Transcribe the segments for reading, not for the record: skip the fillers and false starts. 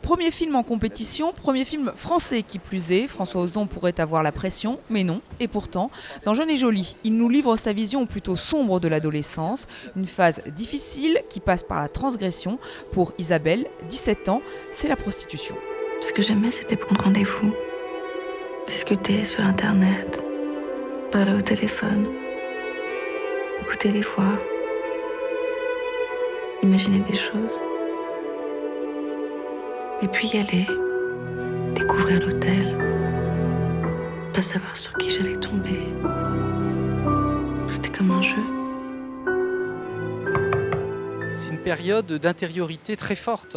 Premier film en compétition, premier film français qui plus est. François Ozon pourrait avoir la pression, mais non. Et pourtant, dans Jeune et Jolie, il nous livre sa vision plutôt sombre de l'adolescence, une phase difficile qui passe par la transgression. Pour Isabelle, 17 ans, c'est la prostitution. Ce que j'aimais, c'était prendre rendez-vous, discuter sur Internet, parler au téléphone, écouter les voix, imaginer des choses. Et puis y aller, découvrir l'hôtel, pas savoir sur qui j'allais tomber. C'était comme un jeu. C'est une période d'intériorité très forte.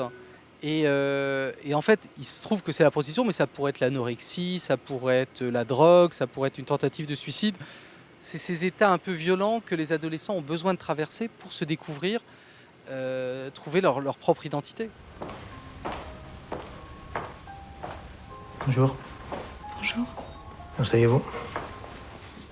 Et en fait, il se trouve que c'est la prostitution, mais ça pourrait être l'anorexie, ça pourrait être la drogue, ça pourrait être une tentative de suicide. C'est ces états un peu violents que les adolescents ont besoin de traverser pour se découvrir, trouver leur propre identité. Bonjour. Bonjour. Asseyez-vous.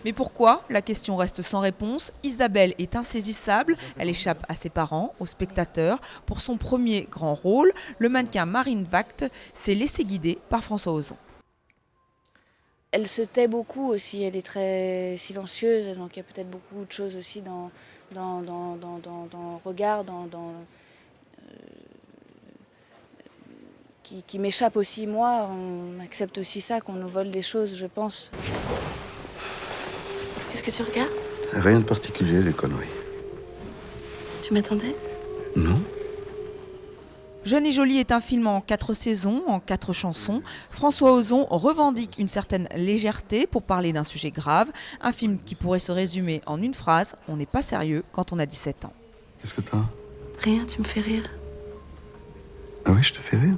Mais pourquoi? La question reste sans réponse. Isabelle est insaisissable. Elle échappe à ses parents, aux spectateurs. Pour son premier grand rôle, le mannequin Marine Vact s'est laissé guider par François Ozon. Elle se tait beaucoup aussi, elle est très silencieuse, donc il y a peut-être beaucoup de choses aussi dans le regard, qui m'échappent aussi. Moi, on accepte aussi ça, qu'on nous vole des choses, je pense. Qu'est-ce que tu regardes? Rien de particulier, les conneries. Tu m'attendais? Non? Jeune et Jolie est un film en 4 saisons, en 4 chansons. François Ozon revendique une certaine légèreté pour parler d'un sujet grave. Un film qui pourrait se résumer en une phrase: on n'est pas sérieux quand on a 17 ans. Qu'est-ce que t'as? Rien, tu me fais rire. Ah oui, je te fais rire?